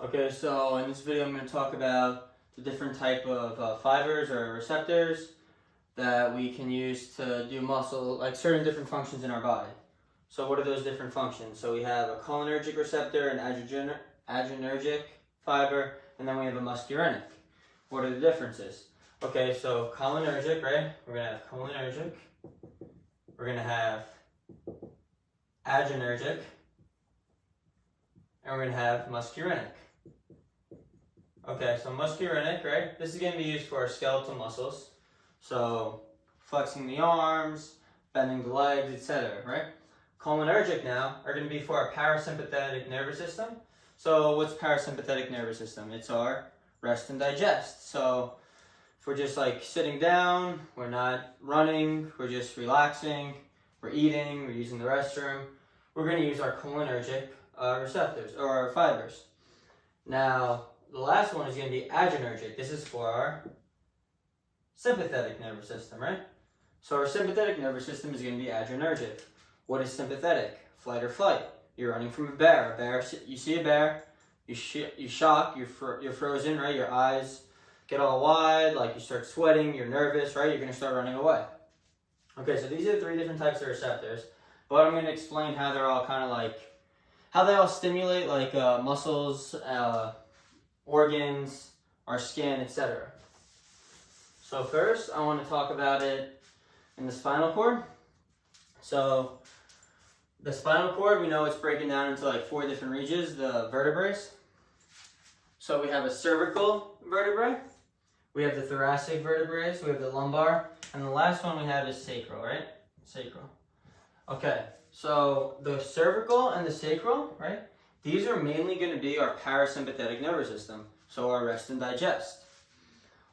Okay, so in this video I'm going to talk about the different type of fibers or receptors that we can use to do muscle, like certain different functions in our body. So what are those different functions? So we have a cholinergic receptor, an adrenergic fiber, and then we have a muscarinic. What are the differences? Okay, so cholinergic, right? We're going to have cholinergic. We're going to have adrenergic. And we're going to have muscarinic. Okay, so muscarinic, right? This is going to be used for our skeletal muscles. So flexing the arms, bending the legs, etc., right? Cholinergic now are going to be for our parasympathetic nervous system. So what's parasympathetic nervous system? It's our rest and digest. So if we're just like sitting down, we're not running, we're just relaxing, we're eating, we're using the restroom, we're going to use our cholinergic receptors or our fibers. Now, the last one is going to be adrenergic. This is for our sympathetic nervous system, right? So our sympathetic nervous system is going to be adrenergic. What is sympathetic? Flight or flight. You're running from a bear. You see a bear, you shock, you're frozen, right? Your eyes get all wide, like you start sweating, you're nervous, right? You're going to start running away. Okay, so these are the three different types of receptors, but I'm going to explain how they're all kind of like, how they all stimulate like muscles, organs, our skin, etc. So first, I want to talk about it in the spinal cord. So the spinal cord, we know it's breaking down into like 4 different regions, the vertebrae. So we have a cervical vertebrae, we have the thoracic vertebrae, we have the lumbar, and the last one we have is sacral, right? Sacral. Okay, so the cervical and the sacral, right? These are mainly going to be our parasympathetic nervous system, so our rest and digest.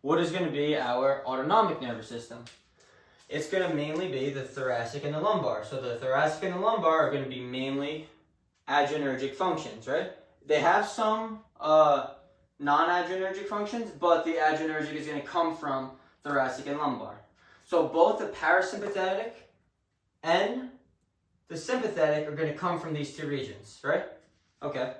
What is going to be our autonomic nervous system? It's going to mainly be the thoracic and the lumbar. So the thoracic and the lumbar are going to be mainly adrenergic functions, right? They have some non-adrenergic functions, but the adrenergic is going to come from thoracic and lumbar. So both the parasympathetic and the sympathetic are going to come from these 2 regions, right? Okay,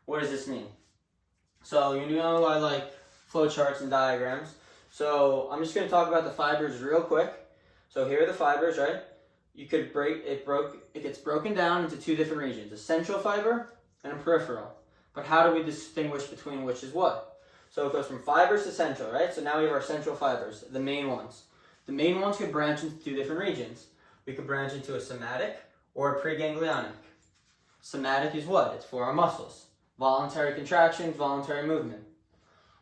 what does this mean? So you know I like flowcharts and diagrams. So I'm just going to talk about the fibers real quick. So here are the fibers, right? You could it gets broken down into 2 different regions, a central fiber and a peripheral. But how do we distinguish between which is what? So it goes from fibers to central, right? So now we have our central fibers, the main ones. The main ones could branch into 2 different regions. We could branch into a somatic or a preganglionic. Somatic is what? It's for our muscles. Voluntary contractions, voluntary movement.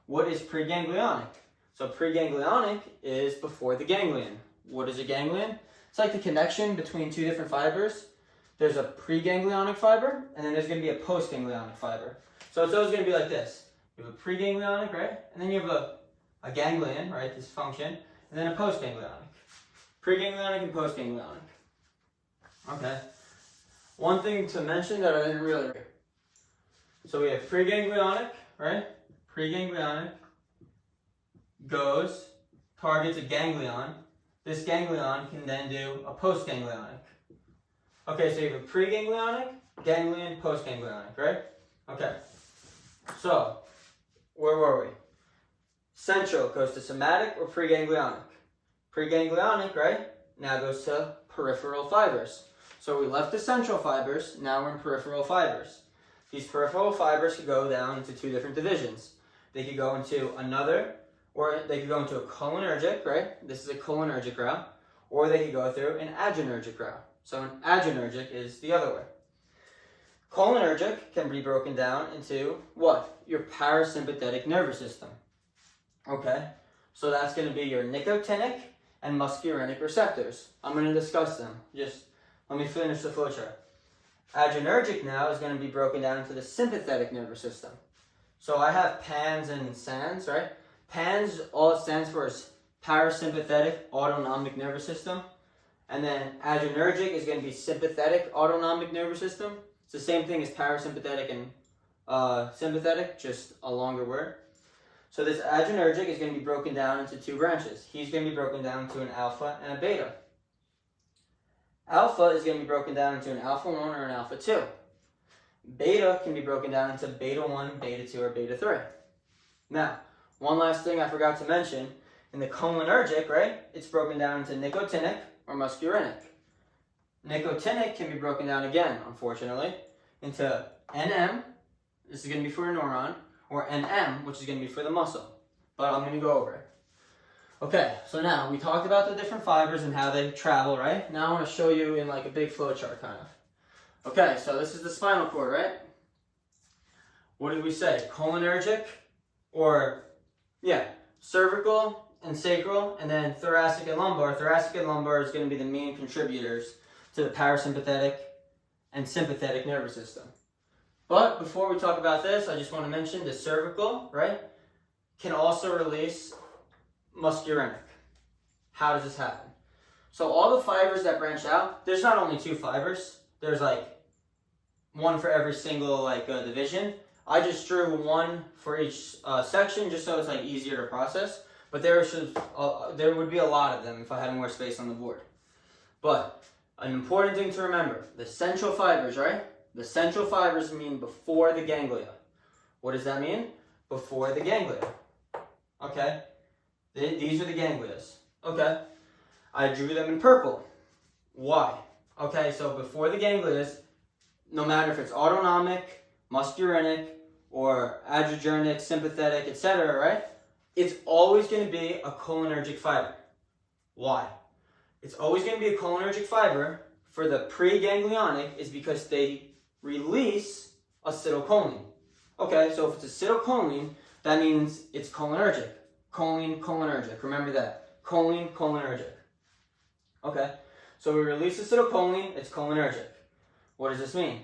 What is preganglionic? So preganglionic is before the ganglion. What is a ganglion? It's like the connection between 2 different fibers. There's a preganglionic fiber, and then there's going to be a postganglionic fiber. So it's always going to be like this. You have a preganglionic, right? And then you have a ganglion, right, this function, and then a postganglionic. Preganglionic and postganglionic. Okay. One thing to mention that I didn't really... So we have preganglionic, right? Preganglionic targets a ganglion. This ganglion can then do a postganglionic. Okay, so you have a preganglionic, ganglion, postganglionic, right? Okay. So, where were we? Central goes to somatic or preganglionic. Preganglionic, right? Now goes to peripheral fibers. So we left the central fibers, now we're in peripheral fibers. These peripheral fibers could go down into 2 different divisions. They could go into or they could go into a cholinergic, right? This is a cholinergic route. Or they could go through an adrenergic route. So an adrenergic is the other way. Cholinergic can be broken down into what? Your parasympathetic nervous system. Okay? So that's going to be your nicotinic and muscarinic receptors. I'm going to discuss them. Just let me finish the flowchart. Adrenergic now is going to be broken down into the sympathetic nervous system. So I have PANS and SANS, right? PANS, all it stands for is parasympathetic autonomic nervous system. And then adrenergic is going to be sympathetic autonomic nervous system. It's the same thing as parasympathetic and sympathetic, just a longer word. So this adrenergic is going to be broken down into 2 branches. He's going to be broken down to an alpha and a beta. Alpha is going to be broken down into an alpha 1 or an alpha 2. Beta can be broken down into beta 1, beta 2, or beta 3. Now, one last thing I forgot to mention, in the cholinergic, right, it's broken down into nicotinic or muscarinic. Nicotinic can be broken down again, unfortunately, into NM, this is going to be for a neuron, or NM, which is going to be for the muscle. But I'm going to go over it. Okay, so now we talked about the different fibers and how they travel, right? Now I want to show you in like a big flow chart kind of. Okay, so this is the spinal cord, right? What did we say? Cholinergic, or yeah, cervical and sacral, and then thoracic and lumbar. Thoracic and lumbar is going to be the main contributors to the parasympathetic and sympathetic nervous system. But before we talk about this, I just want to mention the cervical, right, can also release muscarinic. How does this happen? So all the fibers that branch out, there's not only 2 fibers, there's like one for every single division. I just drew one for each section just so it's like easier to process, but there would be a lot of them if I had more space on the board. But an important thing to remember, the central fibers, right? The central fibers mean before the ganglia. What does that mean? Before the ganglia. Okay? These are the ganglias. Okay? I drew them in purple. Why? Okay, so before the ganglias, no matter if it's autonomic, muscarinic, or adrenergic, sympathetic, etc., right? It's always going to be a cholinergic fiber. Why? It's always going to be a cholinergic fiber for the preganglionic is because they release acetylcholine. Okay, so if it's acetylcholine, that means it's cholinergic. Choline, cholinergic. Remember that. Choline, cholinergic. Okay, so we release acetylcholine, it's cholinergic. What does this mean?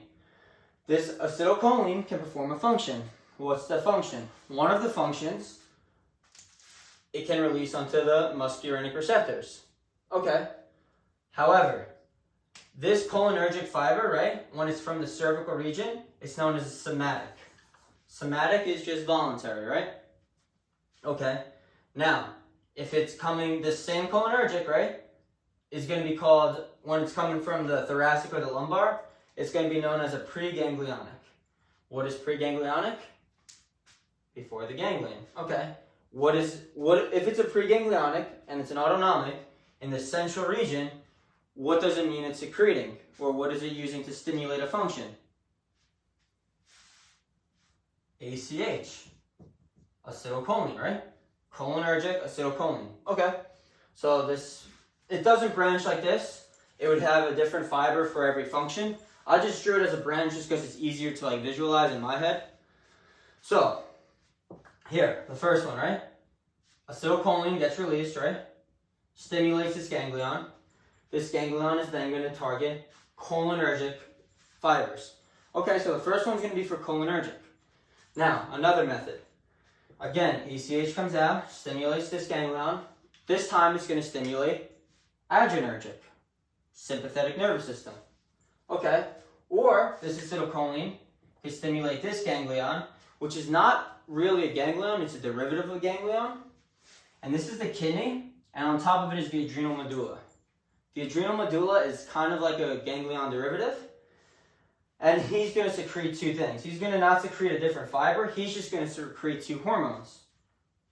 This acetylcholine can perform a function. What's the function? One of the functions, it can release onto the muscarinic receptors. Okay. However, this cholinergic fiber, right, when it's from the cervical region, it's known as a somatic. Somatic is just voluntary, right? Okay. Now, if it's coming, this same cholinergic, right, is going to be called, when it's coming from the thoracic or the lumbar, it's going to be known as a preganglionic. What is preganglionic? Before the ganglion. Okay. What if it's a preganglionic and it's an autonomic in the central region, what does it mean it's secreting? Or what is it using to stimulate a function? ACH. Acetylcholine, right? Cholinergic acetylcholine. Okay. So it doesn't branch like this. It would have a different fiber for every function. I just drew it as a branch just because it's easier to visualize in my head. So, here, the first one, right? Acetylcholine gets released, right? Stimulates this ganglion. This ganglion is then going to target cholinergic fibers. Okay, so the first one's going to be for cholinergic. Now, another method. Again, ACH comes out, stimulates this ganglion. This time it's going to stimulate adrenergic, sympathetic nervous system. Okay, or this acetylcholine can stimulate this ganglion, which is not really a ganglion, it's a derivative of a ganglion. And this is the kidney, and on top of it is the adrenal medulla. The adrenal medulla is kind of like a ganglion derivative, and he's going to secrete 2 things. He's going to not secrete a different fiber, he's just going to secrete 2 hormones,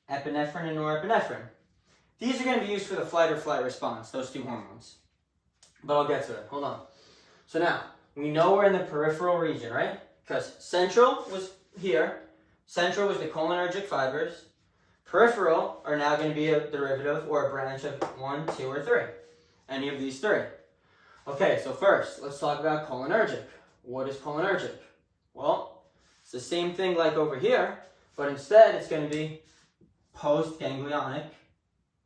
epinephrine and norepinephrine. These are going to be used for the fight or flight response, those 2 hormones. But I'll get to it, hold on. So now, we know we're in the peripheral region, right? Because central was here, central was the cholinergic fibers, peripheral are now going to be a derivative or a branch of 1, 2, or 3. Any of these 3. Okay, so first, let's talk about cholinergic. What is cholinergic? Well, it's the same thing like over here, but instead it's going to be postganglionic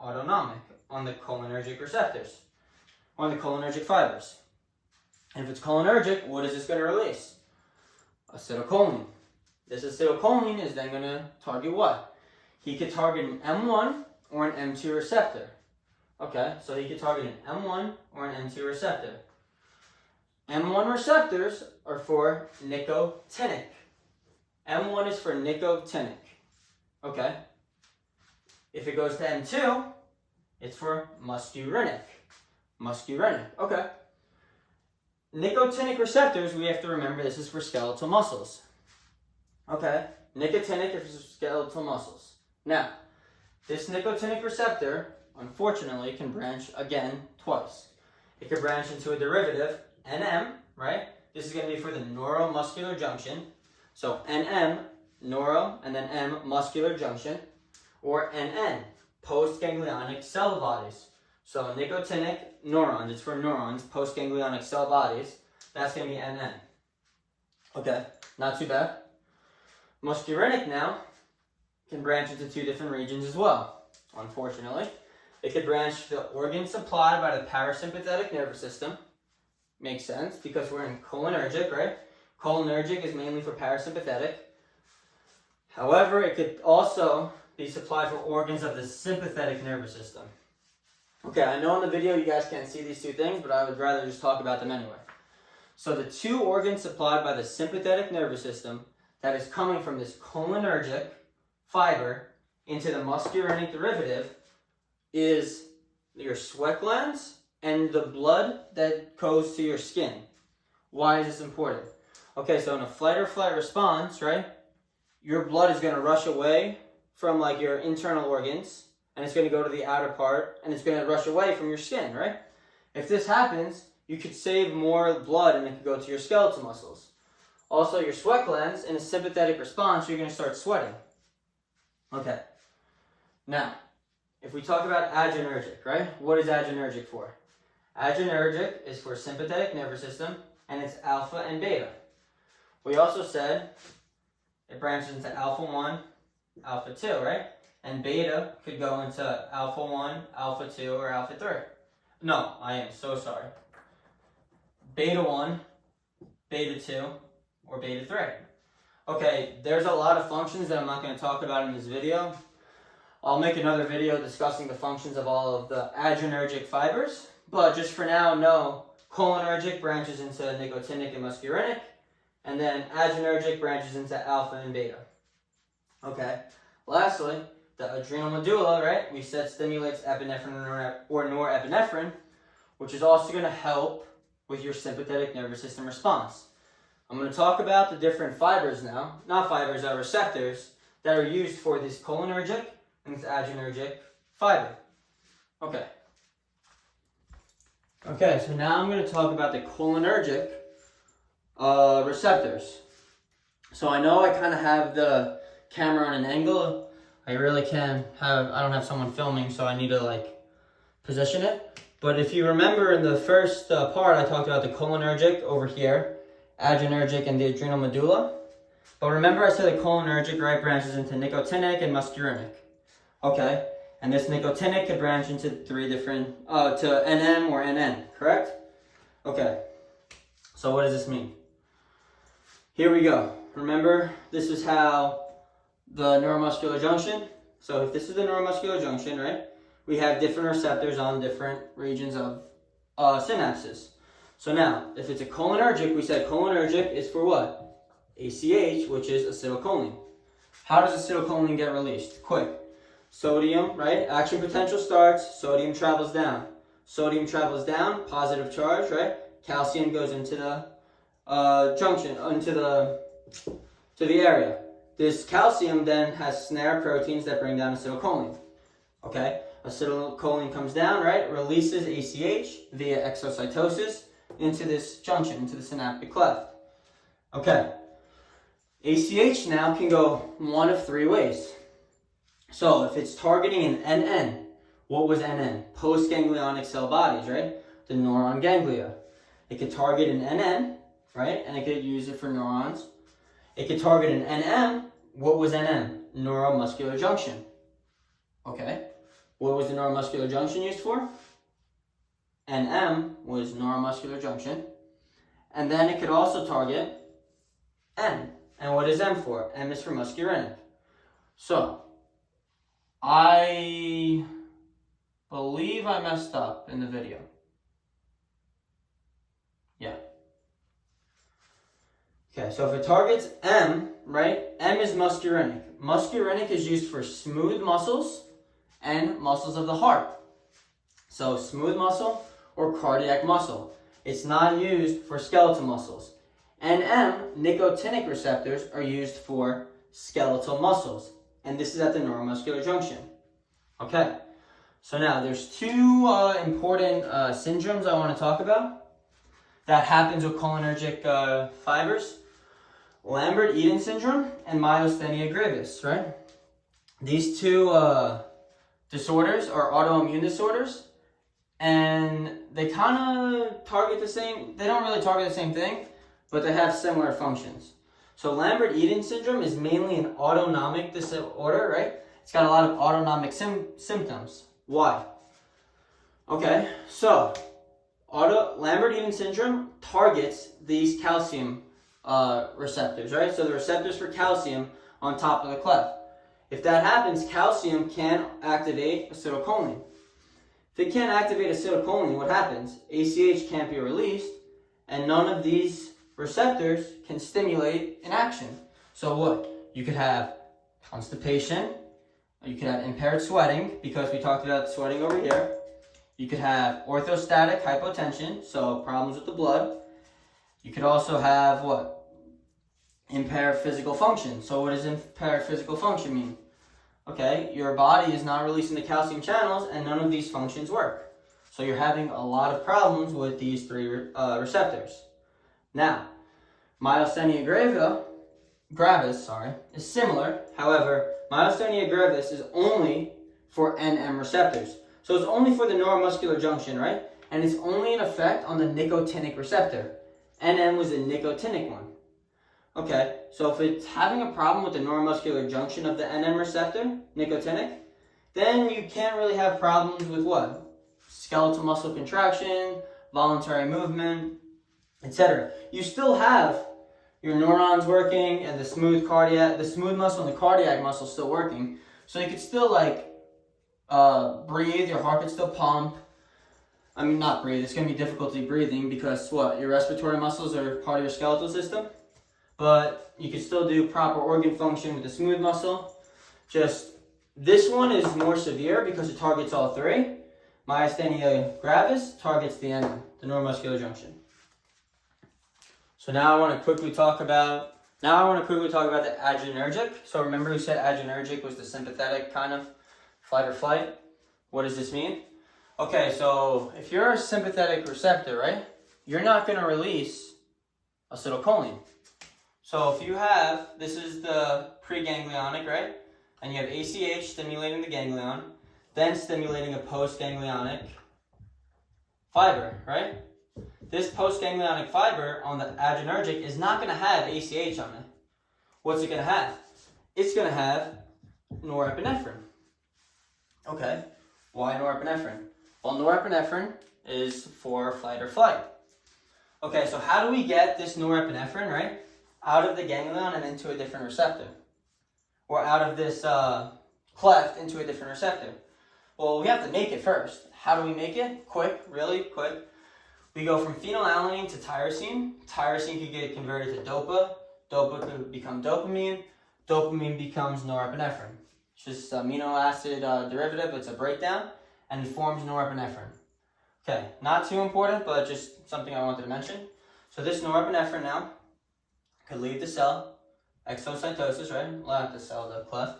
autonomic on the cholinergic receptors, on the cholinergic fibers. And if it's cholinergic, what is this going to release? Acetylcholine. This acetylcholine is then going to target what? He could target an M1 or an M2 receptor. Okay, so he could target an M1 or an M2 receptor. M1 receptors are for nicotinic. M1 is for nicotinic. Okay. If it goes to M2, it's for muscarinic. Muscarinic. Okay. nicotinic receptors, we have to remember this is for skeletal muscles. Okay, nicotinic is for skeletal muscles. Now, this nicotinic receptor, unfortunately, can branch again twice. It can branch into a derivative, NM, right? This is going to be for the neuromuscular junction. So NM, neuro, and then M, muscular junction. Or NN, postganglionic cell bodies. So nicotinic neurons, it's for neurons, postganglionic cell bodies. That's going to be NN. Okay, not too bad. Muscarinic now can branch into two different regions as well, unfortunately. It could branch the organ supplied by the parasympathetic nervous system. Makes sense because we're in cholinergic, right? Cholinergic is mainly for parasympathetic. However, it could also be supplied for organs of the sympathetic nervous system. Okay, I know in the video you guys can't see these two things, but I would rather just talk about them anyway. So the two organs supplied by the sympathetic nervous system that is coming from this cholinergic fiber into the muscarinic derivative is your sweat glands and the blood that goes to your skin. Why is this important? Okay, so in a fight or flight response, right, your blood is going to rush away from like your internal organs and it's going to go to the outer part and it's going to rush away from your skin, right? If this happens, you could save more blood and it could go to your skeletal muscles. Also, your sweat glands, in a sympathetic response, you're going to start sweating. Okay. Now, if we talk about adrenergic, right? What is adrenergic for? Adrenergic is for sympathetic nervous system, and it's alpha and beta. We also said it branches into alpha 1, alpha 2, right? And beta could go into alpha 1, alpha 2, or alpha 3. No, I am so sorry. Beta 1, beta 2, or beta 3. Okay, there's a lot of functions that I'm not going to talk about in this video. I'll make another video discussing the functions of all of the adrenergic fibers. But just for now, know cholinergic branches into nicotinic and muscarinic. And then adrenergic branches into alpha and beta. Okay. Lastly, the adrenal medulla, right? We said stimulates epinephrine or norepinephrine, which is also going to help with your sympathetic nervous system response. I'm going to talk about the different fibers now. Not fibers, receptors that are used for this cholinergic and this adrenergic fiber. Okay. Okay, so now I'm going to talk about the cholinergic receptors. So I know I kind of have the camera on an angle. I really I don't have someone filming, so I need to like position it. But if you remember in the first part, I talked about the cholinergic over here, adrenergic and the adrenal medulla. But remember I said the cholinergic, right, branches into nicotinic and muscarinic. Okay, and this nicotinic could branch into three different, to NM or NN, correct? Okay, so what does this mean? Here we go. Remember, this is how the neuromuscular junction, so if this is the neuromuscular junction, right, we have different receptors on different regions of synapses. So now, if it's a cholinergic, we said cholinergic is for what? ACH, which is acetylcholine. How does acetylcholine get released? Quick. Sodium, right? Action potential starts, sodium travels down. Sodium travels down, positive charge, right? Calcium goes into the junction, into the area. This calcium then has snare proteins that bring down acetylcholine. Okay? Acetylcholine comes down, right? Releases ACH via exocytosis into this junction, into the synaptic cleft. Okay. ACH now can go one of three ways. So if it's targeting an NN, what was NN? Postganglionic cell bodies, right? The neuron ganglia. It could target an NN, right? And it could use it for neurons. It could target an NM. What was NM? Neuromuscular junction. Okay. What was the neuromuscular junction used for? NM was neuromuscular junction. And then it could also target N. And what is M for? M is for muscarinic. So, I believe I messed up in the video. Yeah. Okay, so if it targets M, right? M is muscarinic. Muscarinic is used for smooth muscles and muscles of the heart. So smooth muscle or cardiac muscle. It's not used for skeletal muscles. NM, nicotinic receptors, are used for skeletal muscles. And this is at the neuromuscular junction. Okay, so now there's two important syndromes I want to talk about that happens with cholinergic fibers. Lambert-Eaton syndrome and myasthenia gravis, right? These two disorders are autoimmune disorders, and they kind of target the same, they don't really target the same thing, but they have similar functions. So Lambert-Eaton syndrome is mainly an autonomic disorder, right? It's got a lot of autonomic symptoms. Why? Okay, so Lambert-Eaton syndrome targets these calcium receptors, right? So the receptors for calcium on top of the cleft. If that happens, calcium can activate acetylcholine. If it can't activate acetylcholine, what happens? ACH can't be released, and none of these receptors can stimulate an action. So what? You could have constipation, you could have impaired sweating, because we talked about sweating over here. You could have orthostatic hypotension, so problems with the blood. You could also have what? Impaired physical function. So what does impaired physical function mean? Okay, your body is not releasing the calcium channels and none of these functions work. So you're having a lot of problems with these three receptors. Now, myasthenia gravis is similar. However, myasthenia gravis is only for NM receptors. So it's only for the neuromuscular junction, right? And it's only in effect on the nicotinic receptor. NM was the nicotinic one. Okay, so if it's having a problem with the neuromuscular junction of the NM receptor, nicotinic, then you can't really have problems with what? Skeletal muscle contraction, voluntary movement, etc. You still have your neurons working and the smooth muscle and the cardiac muscle still working. So you could still breathe, your heart could still pump. I mean, not breathe, it's going to be difficulty breathing because what? Your respiratory muscles are part of your skeletal system. But you can still do proper organ function with the smooth muscle. Just this one is more severe because it targets all three. Myasthenia gravis targets the NM, the neuromuscular junction. So now I want to quickly talk about the adrenergic. So remember who said adrenergic was the sympathetic kind of fight or flight? What does this mean? Okay, so if you're a sympathetic receptor, right, you're not going to release acetylcholine. So if you have, this is the preganglionic, right? And you have ACH stimulating the ganglion, then stimulating a postganglionic fiber, right? This postganglionic fiber on the adrenergic is not going to have ACH on it. What's it going to have? It's going to have norepinephrine. Okay, why norepinephrine? Well, norepinephrine is for fight or flight. Okay, so how do we get this norepinephrine, right, out of the ganglion and into a different receptor? Or out of this cleft into a different receptor? Well, we have to make it first. How do we make it? Quick, really quick. We go from phenylalanine to tyrosine. Tyrosine could get converted to dopa. Dopa could become dopamine. Dopamine becomes norepinephrine. It's just amino acid derivative. It's a breakdown, and it forms norepinephrine. Okay, not too important, but just something I wanted to mention. So this norepinephrine now could leave the cell, exocytosis, right? Not the cell, the cleft.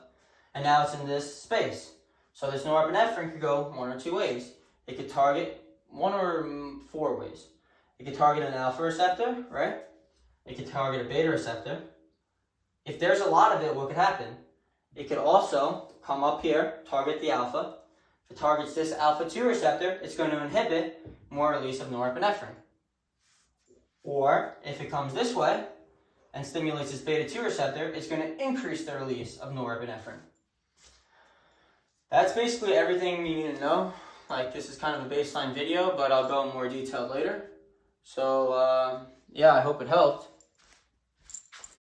And now it's in this space. So this norepinephrine could go one or two ways. It could target one or four ways. It could target an alpha receptor, right? It could target a beta receptor. If there's a lot of it, what could happen? It could also come up here, target the alpha. If it targets this alpha-2 receptor, it's going to inhibit more release of norepinephrine. Or if it comes this way and stimulates this beta-2 receptor, it's going to increase the release of norepinephrine. That's basically everything you need to know. Like, this is kind of a baseline video, but I'll go in more detail later. So, yeah, I hope it helped.